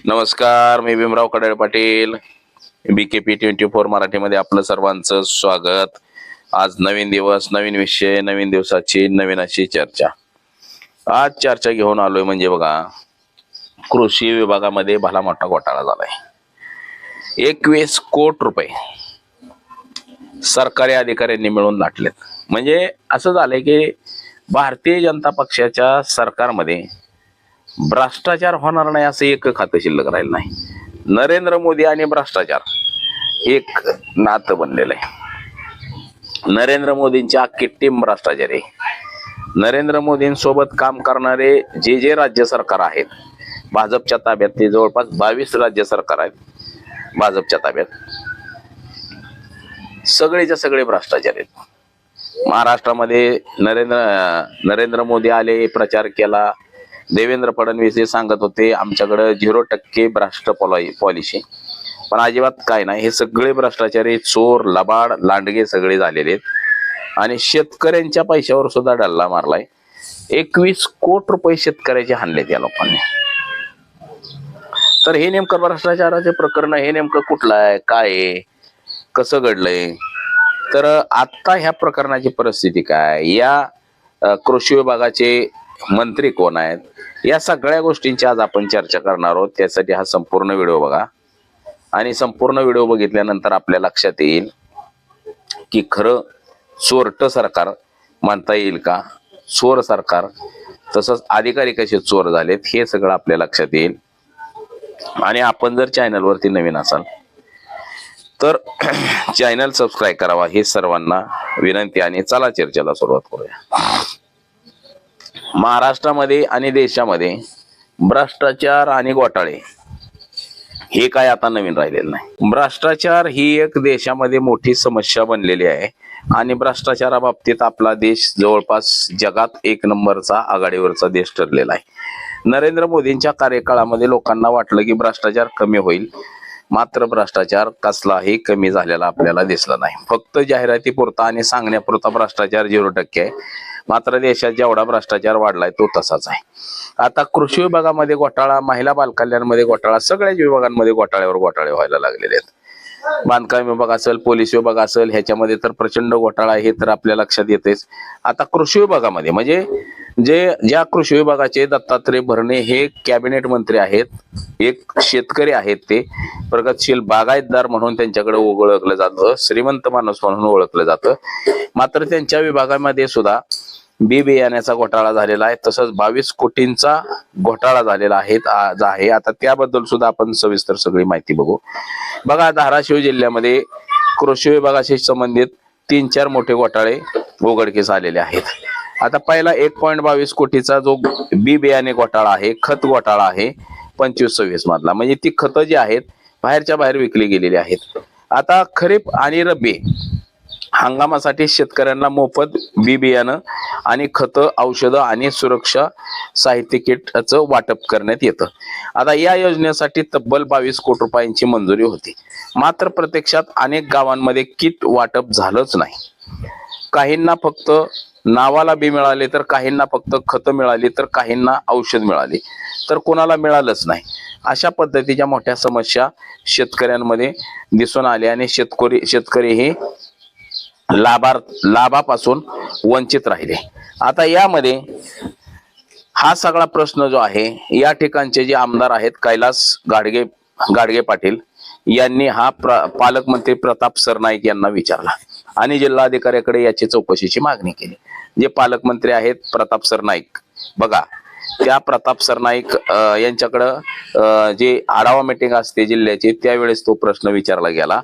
नमस्कार, मी भीमराव कडाळे पाटील. BKP 24 मराठीमध्ये आपलं सर्वांचं स्वागत. आज नवीन दिवस, नवीन विषय, नवीन दिवसाची नवीन अशी चर्चा. आज चर्चा घेऊन आलोय म्हणजे बघा, कृषी विभागामध्ये भला मोठा घोटाळा झालाय. 21 कोटी रुपये सरकारी अधिकाऱ्यांनी मिळून लाटलेत. म्हणजे असं झालंय की भारतीय जनता पक्षाच्या सरकारमध्ये भ्रष्टाचार होणार नाही असं एक खातं शिल्लक राहिलं नाही. नरेंद्र मोदी आणि भ्रष्टाचार एक नातं बनलेलं आहे. नरेंद्र मोदींची अख्खी टीम भ्रष्टाचारी. नरेंद्र मोदींसोबत काम करणारे जे राज्य सरकार आहेत भाजपच्या ताब्यात, ते जवळपास 22 राज्य सरकार आहेत भाजपच्या ताब्यात, सगळेच्या सगळे भ्रष्टाचारी आहेत. महाराष्ट्रामध्ये नरेंद्र मोदी आले, प्रचार केला. देवेंद्र फडणवीस हे सांगत होते आमच्याकडे 0% भ्रष्ट पॉलिसी, पण अजिबात काय नाही. हे सगळे भ्रष्टाचारी, चोर, लबाड, लांडगे सगळे झालेले आहेत. आणि शेतकऱ्यांच्या पैशावर सुद्धा डल्ला मारलाय. 21 कोटी रुपये शेतकऱ्याचे हाणलेत या लोकांनी. तर हे नेमकं भ्रष्टाचाराचे प्रकरण, हे नेमकं कुठलं आहे, काय आहे, कसं घडलंय? तर आता ह्या प्रकरणाची परिस्थिती काय, या कृषी विभागाचे मंत्री कोण आहेत, या सगळ्या गोष्टींची आज आपण चर्चा करणार आहोत. त्यासाठी हा संपूर्ण व्हिडिओ बघा. आणि संपूर्ण व्हिडिओ बघितल्यानंतर आपल्या लक्षात येईल की खरं चोरटं सरकार म्हणता येईल का, चोर सरकार, तसंच अधिकारी कसे चोर झालेत, हे सगळं आपल्या लक्षात येईल. आणि आपण जर चॅनलवरती नवीन असाल तर चॅनल सबस्क्राईब करावा, हे सर्वांना विनंती. आणि चला चर्चेला सुरुवात करूया. महाराष्ट्रामध्ये आणि देशामध्ये भ्रष्टाचार आणि घोटाळे हे काय आता नवीन राहिलेलं नाही. भ्रष्टाचार ही एक देशामध्ये मोठी समस्या बनलेली आहे. आणि भ्रष्टाचाराबाबतीत आपला देश जवळपास जगात 1 नंबरचा, आघाडीवरचा देश ठरलेला आहे. नरेंद्र मोदींच्या कार्यकाळामध्ये लोकांना वाटलं की भ्रष्टाचार कमी होईल, मात्र भ्रष्टाचार कसलाही कमी झालेला आपल्याला दिसला नाही. फक्त जाहिरातीपुरता आणि सांगण्यापुरता भ्रष्टाचार 0% आहे. मात्र देशात जेवढा भ्रष्टाचार वाढलाय तो तसाच आहे. आता कृषी विभागामध्ये घोटाळा, महिला बालकल्याणमध्ये घोटाळा, सगळ्याच विभागांमध्ये घोटाळ्यावर घोटाळे व्हायला लागलेले आहेत. बांधकाम विभाग असेल, पोलीस विभाग असेल, ह्याच्यामध्ये तर प्रचंड घोटाळा हे तर आपल्या लक्षात येतेच. आता कृषी विभागामध्ये म्हणजे ज्या कृषी विभागाचे दत्तात्रय भरणे हे कॅबिनेट मंत्री आहेत, एक शेतकरी आहेत, ते प्रगतशील बागायतदार म्हणून त्यांच्याकडे ओळखलं जातं, श्रीमंत माणूस म्हणून ओळखलं जातं. मात्र त्यांच्या विभागामध्ये सुद्धा बी बियाण्याचा घोटाळा झालेला आहे. तसंच 22 कोटींचा घोटाळा झालेला आहे. आता त्याबद्दल सुद्धा आपण सविस्तर सगळी माहिती बघू. बघा, धाराशिव जिल्ह्यामध्ये कृषी विभागाशी संबंधित 3-4 मोठे घोटाळे उघडकीस आलेले आहेत. आता पहिला 1.22 कोटीचा जो बी बियाणे घोटाळा आहे, खत घोटाळा आहे 25-26 मधला. म्हणजे ती खतं जी आहेत बाहेरच्या बाहेर विकली गेलेली आहेत. आता खरीप आणि रब्बी हंगामासाठी शेतकऱ्यांना मोफत बी बियाणं आणि खतं, औषधं आणि सुरक्षा साहित्य किटचं वाटप करण्यात येतं. आता या योजनेसाठी तब्बल 22 कोटी रुपयांची मंजुरी होती. मात्र प्रत्यक्षात अनेक गावांमध्ये किट वाटप झालंच नाही. काहींना फक्त नावाला बी मिळाले, तर काहींना फक्त खतं मिळाली, तर काहींना औषध मिळाली, तर कोणाला मिळालंच नाही. अशा पद्धतीच्या मोठ्या समस्या शेतकऱ्यांमध्ये दिसून आल्या आणि शेतकरी हे लाभापासून वंचित राहिले. आता यामध्ये हा सगळा प्रश्न जो आहे, या ठिकाणचे जे आमदार आहेत कैलास गाडगे पाटील यांनी हा पालकमंत्री प्रताप सरनाईक यांना विचारला आणि जिल्हाधिकाऱ्याकडे याची चौकशीची मागणी केली. जे पालकमंत्री आहेत प्रताप सरनाईक, बघा, त्या प्रताप सरनाईक यांच्याकडं जे आढावा मीटिंग असते जिल्ह्याची, त्यावेळेस तो प्रश्न विचारला गेला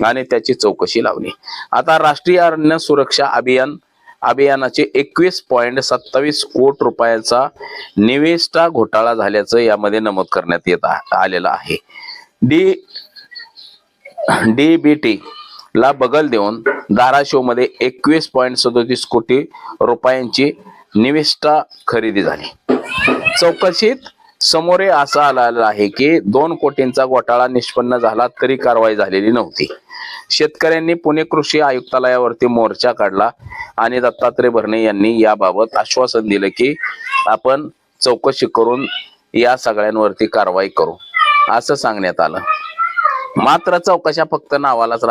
आणि त्याची चौकशी लावली. आता राष्ट्रीय अरण्य सुरक्षा अभियानाचे 21.27 कोटी रुपयाचा निविष्ठा घोटाळा झाल्याचं यामध्ये नमूद करण्यात आलेलं आहे. DBT ला बगल देऊन धाराशिव मध्ये 21.37 कोटी रुपयांची निविष्ठा खरेदी झाली. चौकशीत समोर असं आलेलं आहे की 2 कोटींचा घोटाळा निष्पन्न झाला तरी कारवाई झालेली नव्हती. शेतकऱ्यांनी पुणे कृषी आयुक्तालयावरती मोर्चा काढला आणि दत्तात्रय भरणे यांनी याबाबत आश्वासन दिलं की आपण चौकशी करून या सगळ्यांवरती कारवाई करू. असं सांगण्यात आलं. मात्र चौकशा फक्त नावालाच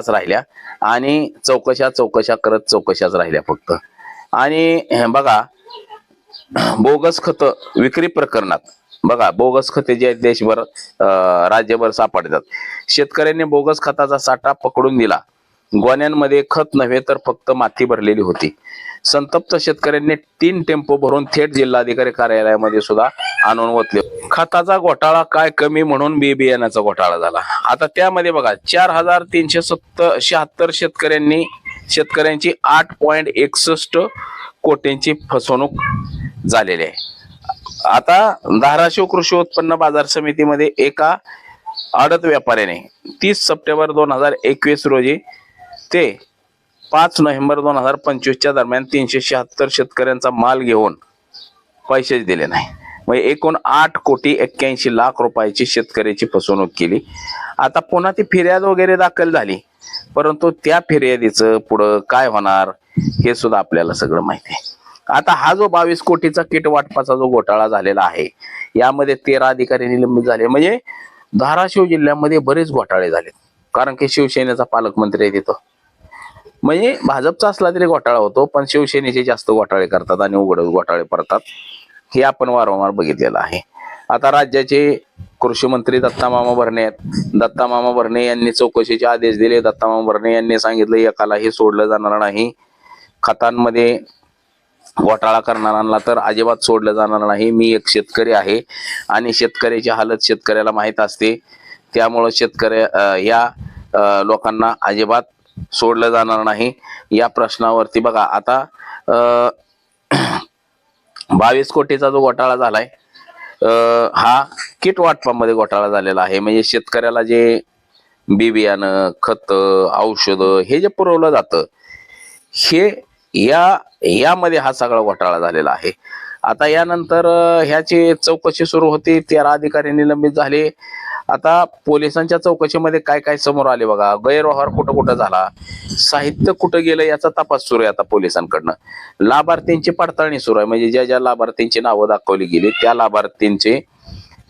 राहिल्या आणि चौकशा करत चौकशाच राहिल्या फक्त. आणि बघा, बोगस खत विक्री प्रकरणात बघा, बोगस खते जे आहेत देशभर राज्यभर सापडतात. शेतकऱ्यांनी बोगस खताचा साठा पकडून दिला. गोण्यांमध्ये खत नव्हे तर फक्त माती भरलेली होती. संतप्त शेतकऱ्यांनी 3 टेम्पो भरून थेट जिल्हाधिकारी कार्यालयामध्ये सुद्धा आणून ओतले. खताचा घोटाळा काय कमी म्हणून बी बियाण्याचा घोटाळा झाला. आता त्यामध्ये बघा 4376 शेतकऱ्यांची 8.61 कोटींची फसवणूक झालेली आहे. आता धाराशिव कृषी उत्पन्न बाजार समितीमध्ये एका आडत व्यापाऱ्याने 30 सप्टेंबर 2021 रोजी ते 5 नोव्हेंबर 2025 दरम्यान 376 शेतकऱ्यांचा माल घेऊन पैसेच दिले नाही. म्हणजे एकूण 8,81,00,000 रुपयाची शेतकऱ्याची फसवणूक केली. आता पुन्हा ती फिर्याद वगैरे दाखल झाली, परंतु त्या फिर्यादीचं पुढं काय होणार हे सुद्धा आपल्याला सगळं माहिती आहे. आता हा जो 22 कोटीचा किट वाटपाचा जो घोटाळा झालेला आहे, यामध्ये 13 अधिकारी निलंबित झाले. म्हणजे धाराशिव जिल्ह्यामध्ये बरेच घोटाळे झाले, कारण की शिवसेनेचा पालकमंत्री आहे तिथं. म्हणजे भाजपचा असला तरी घोटाळा होतो, पण शिवसेनेचे जास्त घोटाळे करतात आणि उघड घोटाळे करतात, हे आपण वारंवार बघितलेलं आहे. आता राज्याचे कृषी मंत्री दत्तामामा भरणे आहेत. दत्तामामा भरणे यांनी चौकशीचे आदेश दिले. दत्तामामा भरणे यांनी सांगितलं एकालाही सोडलं जाणार नाही. खतांमध्ये घोटाळा करणाऱ्यांना तर अजिबात सोडलं जाणार नाही. मी एक शेतकरी आहे आणि शेतकऱ्याची हालत शेतकऱ्याला माहीत असते, त्यामुळं या लोकांना अजिबात सोडलं जाणार नाही. या प्रश्नावरती बघा, आता 22 कोटीचा जो घोटाळा झालाय, हा किट वाटपामध्ये घोटाळा झालेला आहे. म्हणजे शेतकऱ्याला जे बी बियाणं, खत, औषध हे जे पुरवलं जातं, हे यामध्ये हा सगळा घोटाळा झालेला आहे. आता यानंतर ह्याची चौकशी सुरू होती. 13 अधिकारी निलंबित झाले. आता पोलिसांच्या चौकशीमध्ये काय काय समोर आले बघा. गैरव्यवहार कुठं कुठं झाला, साहित्य कुठं गेलं याचा तपास सुरू आहे आता पोलिसांकडनं. लाभार्थींची पडताळणी सुरू आहे. म्हणजे ज्या लाभार्थींची नावं दाखवली गेली त्या लाभार्थींची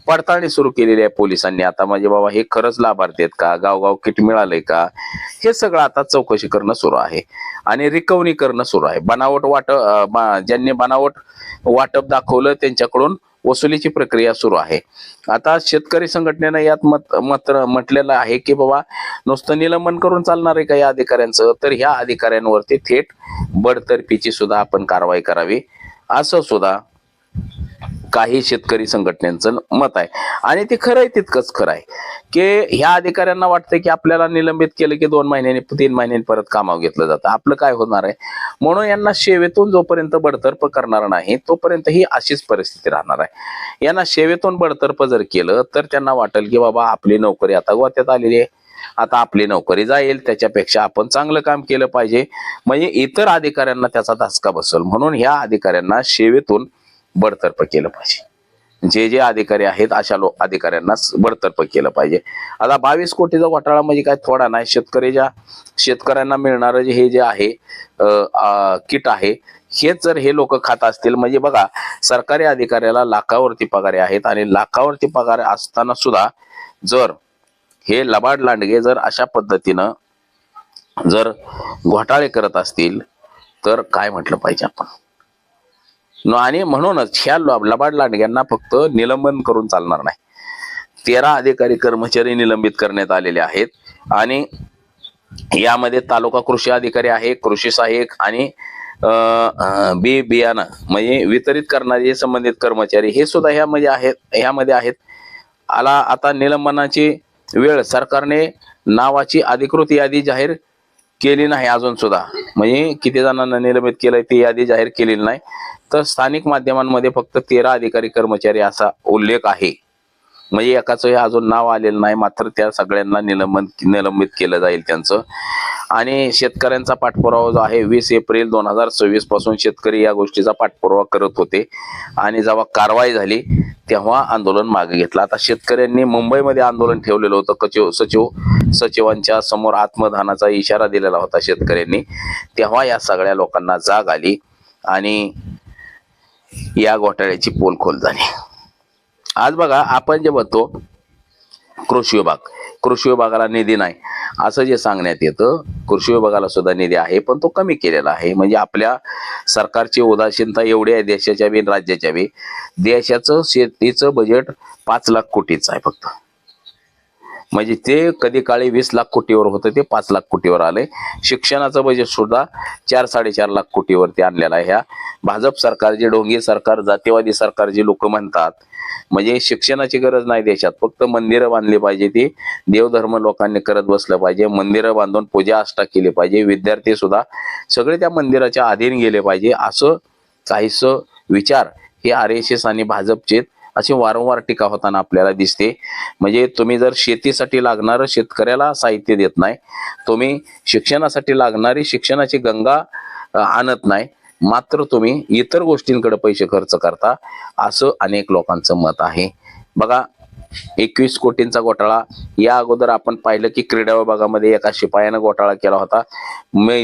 पडताळणी सुरू केलेली आहे पोलिसांनी. आता म्हणजे बाबा हे खरंच लाभार्थी आहेत का, गावगाव किट मिळालंय का, हे सगळं आता चौकशी करणं सुरू आहे आणि रिकव्हरी करणं सुरू आहे. ज्यांनी बनावट वाटप दाखवलं त्यांच्याकडून वसुलीची प्रक्रिया सुरू आहे. आता शेतकरी संघटनेनं यात म्हटलेलं आहे की बाबा नुसतं निलंबन करून चालणार आहे का या अधिकाऱ्यांचं, तर ह्या अधिकाऱ्यांवरती थेट बडतर्फीची सुद्धा आपण कारवाई करावी, असं सुद्धा काही शेतकरी संघटनेचं मत आहे. आणि ते खरं आहे, तितकंच खरं आहे की ह्या अधिकाऱ्यांना वाटतं की आपल्याला निलंबित केलं की 2 महिन्यांनी 3 महिन्यांनी परत कामावर घेतलं जातं, आपलं काय होणार आहे. म्हणून यांना सेवेतून जोपर्यंत बडतर्फ करणार नाही तोपर्यंत ही अशीच परिस्थिती राहणार आहे. यांना सेवेतून बडतर्फ जर केलं तर त्यांना वाटेल की बाबा आपली नोकरी आता गोत्यात आलेली आहे, आता आपली नोकरी जाईल, त्याच्यापेक्षा आपण चांगलं काम केलं पाहिजे. म्हणजे इतर अधिकाऱ्यांना त्याचा धसका बसेल, म्हणून ह्या अधिकाऱ्यांना सेवेतून बडतर्फ केलं पाहिजे. जे अधिकारी आहेत अशा अधिकाऱ्यांना बडतर्फ केलं पाहिजे. आता 22 कोटीचा घोटाळा म्हणजे काय थोडा नाही. शेतकऱ्यांना मिळणारं हे जे आहे किट आहे, हेच जर हे लोक खात असतील, म्हणजे बघा सरकारी अधिकाऱ्याला लाखावरती पगार आहेत आणि लाखावरती पगार असताना सुद्धा जर हे लबाड लांडगे जर अशा पद्धतीनं जर घोटाळे करत असतील तर काय म्हटलं पाहिजे आपण. आणि म्हणूनच ह्या लबाड लांडग्यांना फक्त निलंबन करून चालणार नाही. 13 अधिकारी कर्मचारी निलंबित करण्यात आलेले आहेत आणि यामध्ये तालुका कृषी अधिकारी आहे, कृषी सहाय्यक आणि बी बियाणं म्हणजे वितरित करणारे संबंधित कर्मचारी हे सुद्धा ह्यामध्ये आहेत. आता निलंबनाची वेळ सरकारने नावाची अधिकृत यादी जाहीर केली नाही अजून सुद्धा. म्हणजे किती जणांना निलंबित केलंय ती यादी जाहीर केलेली नाही. तर स्थानिक माध्यमांमध्ये फक्त 13 अधिकारी कर्मचारी असा उल्लेख आहे. म्हणजे एकाचंही अजून नाव आलेलं नाही, मात्र त्या सगळ्यांना निलंबित केलं जाईल त्यांचं. आणि शेतकऱ्यांचा पाठपुरावा जो आहे 20 एप्रिल 2026 पासून शेतकरी या गोष्टीचा पाठपुरावा करत होते आणि जेव्हा कारवाई झाली तेव्हा आंदोलन मागे घेतलं. आता शेतकऱ्यांनी मुंबईमध्ये आंदोलन ठेवलेलं होतं, सचिवांच्या समोर आत्मदहनाचा इशारा दिलेला होता शेतकऱ्यांनी. तेव्हा या सगळ्या लोकांना जाग आली आणि या घोटाळ्याची पोलखोल झाली. आज बघा आपण जे बघतो कृषी विभागाला निधी नाही असं जे सांगण्यात येतं, कृषी विभागाला सुद्धा निधी आहे पण तो कमी केलेला आहे. म्हणजे आपल्या सरकारची उदासीनता एवढी आहे देशाच्या बी राज्याच्या बी. देशाचं शेतीचं बजेट 5 लाख कोटीचं आहे फक्त. म्हणजे ते कधी काळी 20 लाख कोटीवर होतं ते 5 लाख कोटीवर आले. शिक्षणाचं बजेट सुद्धा 4-4.5 लाख कोटीवरती आणलेलं आहे. ह्या भाजप सरकार जे ढोंगी सरकार जातीवादी सरकार जे लोक म्हणतात, म्हणजे शिक्षणाची गरज नाही देशात, फक्त मंदिरं बांधली पाहिजे, ती देवधर्म लोकांनी करत बसलं पाहिजे, मंदिरं बांधून पूजा आष्टा केली पाहिजे, विद्यार्थी सुद्धा सगळे त्या मंदिराच्या अधीन गेले पाहिजे, असं काहीसं विचार हे RSS आणि भाजपचे अशी वारंवार टीका होताना आपल्याला दिसते. म्हणजे तुम्ही जर शेतीसाठी लागणारं शेतकऱ्याला साहित्य देत नाही, तुम्ही शिक्षणासाठी लागणारी शिक्षणाची गंगा आणत नाही, मात्र तुम्ही इतर गोष्टींकडे पैसे खर्च करता, असं अनेक लोकांचं मत आहे. बघा 21 कोटींचा घोटाळा या अगोदर आपण पाहिलं की क्रीडा विभागामध्ये एका शिपायानं घोटाळा केला होता.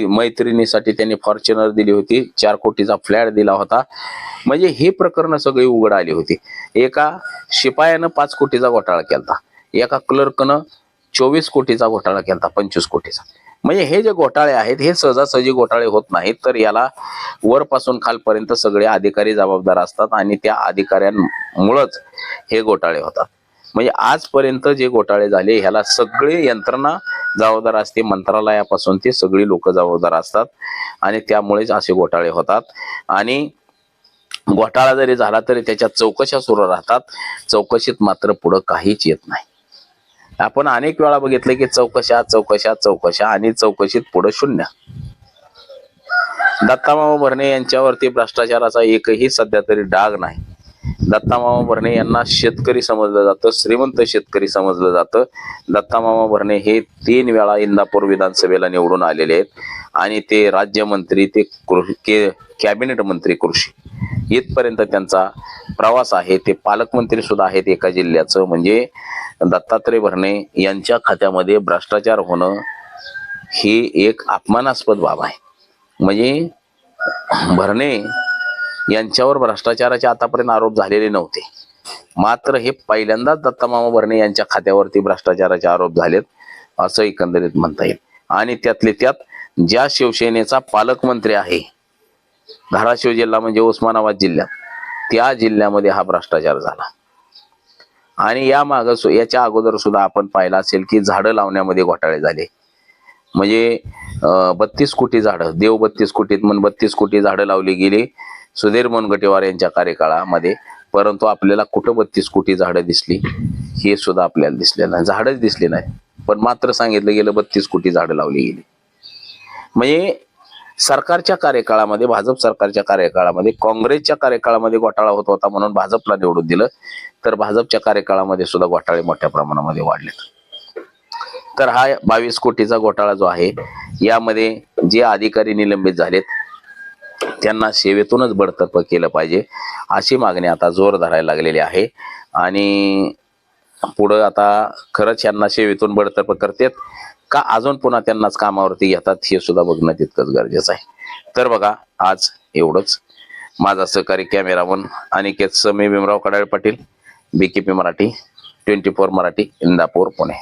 मैत्रिणीसाठी त्यांनी फॉर्च्युनर दिली होती, 4 कोटीचा फ्लॅट दिला होता. म्हणजे हे प्रकरण सगळी उघड आली होती. एका शिपायानं 5 कोटीचा घोटाळा केला, एका क्लर्कनं 24 कोटीचा घोटाळा केला, 25 कोटीचा. म्हणजे हे जे घोटाळे आहेत हे सहजासहजी घोटाळे होत नाहीत, तर याला वरपासून खालपर्यंत सगळे अधिकारी जबाबदार असतात आणि त्या अधिकाऱ्यांमुळेच हे घोटाळे होतात. म्हणजे आजपर्यंत जे घोटाळे झाले ह्याला सगळे यंत्रणा जबाबदार असते, मंत्रालयापासून ते सगळी लोक जबाबदार असतात आणि त्यामुळेच असे घोटाळे होतात. आणि घोटाळा जरी झाला तरी त्याच्या चौकशा सुरू राहतात, चौकशीत मात्र पुढं काहीच येत नाही. आपण अनेक वेळा बघितलं की चौकशा आणि चौकशीत पुढे शून्य. दत्तामामा भरणे यांच्यावरती भ्रष्टाचाराचा एकही सध्या तरी डाग नाही. दत्तामामा भरणे यांना शेतकरी समजलं जातं, श्रीमंत शेतकरी समजलं जातं. दत्तामामा भरणे हे 3 वेळा इंदापूर विधानसभेला निवडून आलेले आहेत आणि ते राज्यमंत्री, ते कॅबिनेट मंत्री कृषी इथपर्यंत त्यांचा प्रवास आहे. ते पालकमंत्री सुद्धा आहेत एका जिल्ह्याचं. म्हणजे दत्तात्रय भरणे यांच्या खात्यामध्ये भ्रष्टाचार होणं ही एक अपमानास्पद बाब आहे. म्हणजे भरणे यांच्यावर भ्रष्टाचाराचे आतापर्यंत आरोप झालेले नव्हते, मात्र हे पहिल्यांदाच दत्तामामा भरणे यांच्या खात्यावरती भ्रष्टाचाराचे आरोप झालेत असं एकंदरीत म्हणता येईल. आणि त्यातले त्यात ज्या शिवसेनेचा पालकमंत्री आहे धाराशिव जिल्हा म्हणजे उस्मानाबाद जिल्ह्यात, त्या जिल्ह्यामध्ये हा भ्रष्टाचार झाला. आणि याच्या अगोदर सुद्धा आपण पाहिलं असेल की झाडं लावण्यामध्ये घोटाळे झाले. म्हणजे 32 कोटी झाडं, देव 32 कोटीत म्हणून 32 कोटी झाडं लावली गेली सुधीर मुनगंटीवार यांच्या कार्यकाळामध्ये, परंतु आपल्याला कुठं 32 कोटी झाडं दिसली हे सुद्धा आपल्याला दिसले नाही, झाडच दिसली नाही, पण मात्र सांगितलं गेलं 32 कोटी झाडं लावली गेली. म्हणजे सरकारच्या कार्यकाळामध्ये, भाजप सरकारच्या कार्यकाळामध्ये, काँग्रेसच्या कार्यकाळामध्ये घोटाळा होत होता म्हणून भाजपला निवडून दिलं, तर भाजपच्या कार्यकाळामध्ये सुद्धा घोटाळे मोठ्या प्रमाणामध्ये वाढलेत. तर हा 22 कोटीचा घोटाळा जो आहे यामध्ये जे अधिकारी निलंबित झालेत त्यांना सेवेतूनच बडतर्फ केलं पाहिजे अशी मागणी आता जोर धरायला लागलेली आहे. आणि पुढं आता खरंच यांना सेवेतून बडतर्फ करतात का अजून पुन्हा त्यांनाच कामावरती घेतात हे सुद्धा बघणं तितकंच गरजेचं आहे. तर बघा आज एवढंच. माझा सहकारी कॅमेरामन अनिकेत समी भीमराव कडाळे पाटील, BKP मराठी, 24 मराठी, इंदापूर, पुणे.